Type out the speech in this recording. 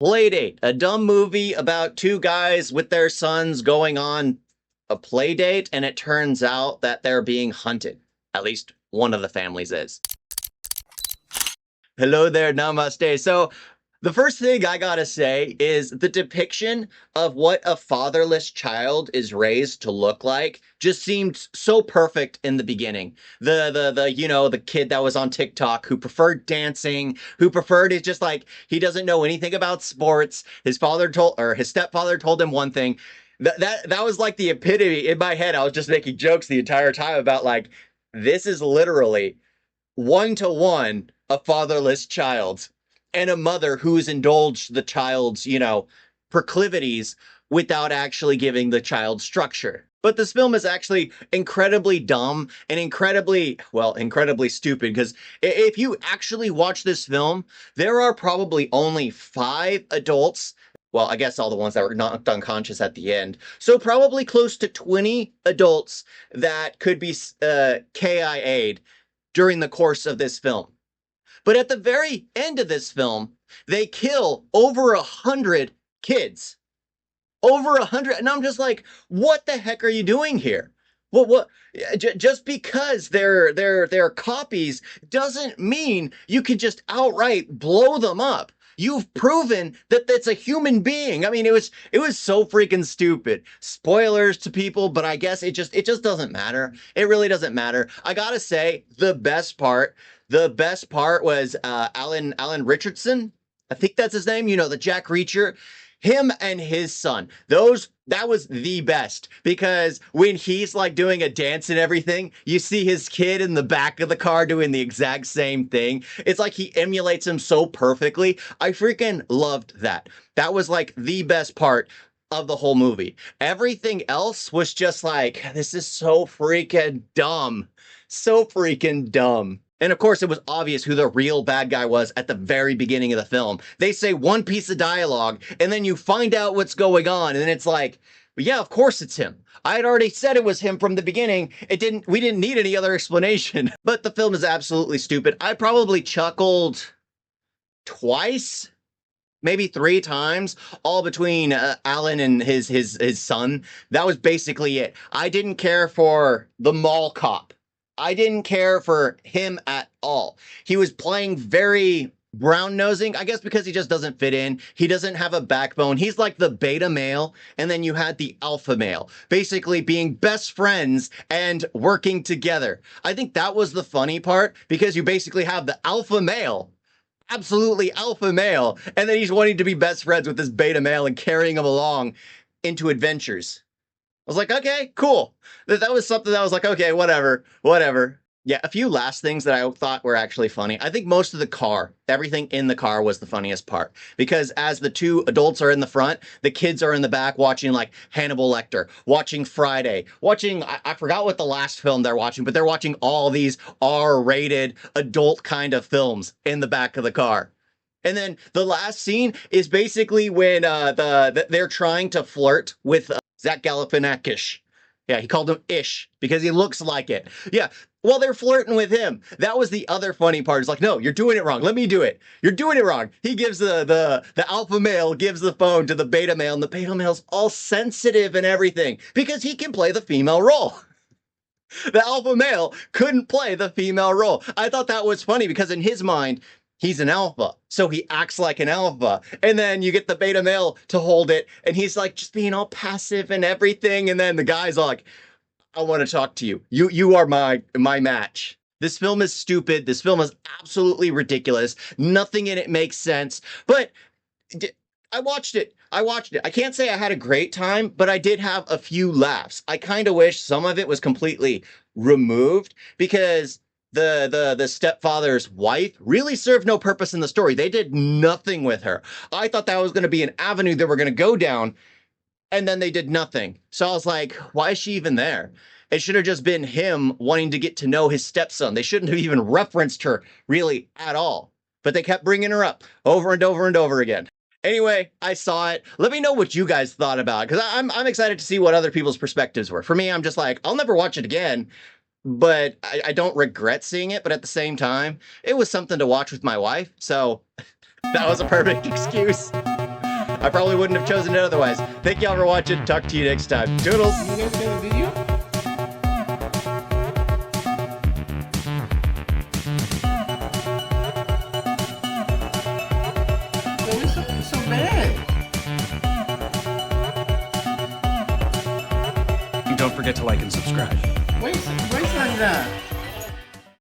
PlayDate, a dumb movie about two guys with their sons going on a play date, and it turns out that they're being hunted. At least one of the families is. Hello there, namaste. So, the first thing I gotta say is the depiction of what a fatherless child is raised to look like just seemed so perfect in the beginning. The kid that was on TikTok who preferred dancing, who preferred it just like he doesn't know anything about sports. His stepfather told him one thing. That was like the epitome in my head. I was just making jokes the entire time about like this is literally one to one a fatherless child and a mother who's indulged the child's, proclivities without actually giving the child structure. But this film is actually incredibly dumb and incredibly stupid because if you actually watch this film, there are probably only 5 adults. Well, I guess all the ones that were knocked unconscious at the end. So probably close to 20 adults that could be KIA'd during the course of this film. But at the very end of this film, they kill over 100 kids. Over 100. And I'm just like, what the heck are you doing here? What just because they're copies doesn't mean you can just outright blow them up. You've proven that that's a human being. I mean, it was so freaking stupid. Spoilers to people, but I guess it just doesn't matter. It really doesn't matter. I gotta say, the best part was Alan Richardson. I think that's his name. The Jack Reacher. Him and his son. That was the best because when he's like doing a dance and everything, you see his kid in the back of the car doing the exact same thing. It's like he emulates him so perfectly. I freaking loved that. That was like the best part of the whole movie. Everything else was just like, this is so freaking dumb. So freaking dumb. And of course, it was obvious who the real bad guy was at the very beginning of the film. They say one piece of dialogue, and then you find out what's going on, and then it's like, well, yeah, of course it's him. I had already said it was him from the beginning. We didn't need any other explanation. But the film is absolutely stupid. I probably chuckled twice, maybe 3 times, all between Alan and his son. That was basically it. I didn't care for the mall cop. I didn't care for him at all. He was playing very brown nosing, I guess because he just doesn't fit in. He doesn't have a backbone. He's like the beta male, and then you had the alpha male, basically being best friends and working together. I think that was the funny part because you basically have the alpha male, absolutely alpha male, and then he's wanting to be best friends with this beta male and carrying him along into adventures. I was like, okay, cool. That was something that I was like, okay, whatever. Yeah, a few last things that I thought were actually funny. I think most of everything in the car was the funniest part. Because as the 2 adults are in the front, the kids are in the back watching like Hannibal Lecter, watching Friday, I forgot what the last film they're watching, but they're watching all these R-rated adult kind of films in the back of the car. And then the last scene is basically when they're trying to flirt with Zach Galifianakis. Yeah, he called him Ish because he looks like it. Yeah, well, they're flirting with him. That was the other funny part. It's like, no, you're doing it wrong. Let me do it. You're doing it wrong. He gives the alpha male gives the phone to the beta male, and the beta male's all sensitive and everything because he can play the female role. The alpha male couldn't play the female role. I thought that was funny because in his mind, he's an alpha, so he acts like an alpha. And then you get the beta male to hold it, and he's like just being all passive and everything. And then the guy's like, I want to talk to you. You are my match. This film is stupid. This film is absolutely ridiculous. Nothing in it makes sense. But I watched it. I can't say I had a great time, but I did have a few laughs. I kind of wish some of it was completely removed because the stepfather's wife really served no purpose in the story. They did nothing with her. I thought that was going to be an avenue they were going to go down, and then they did nothing. So I was like, why is she even there? It should have just been him wanting to get to know his stepson. They shouldn't have even referenced her really at all. But they kept bringing her up over and over and over again. Anyway, I saw it. Let me know what you guys thought about it, because I'm excited to see what other people's perspectives were. For me, I'm just like, I'll never watch it again, but I don't regret seeing it. But at the same time, it was something to watch with my wife, so that was a perfect excuse. I probably wouldn't have chosen it otherwise. Thank y'all for watching. Talk to you next time. Toodles. You guys got a video? So bad. And don't forget to like and subscribe. Wait, wait,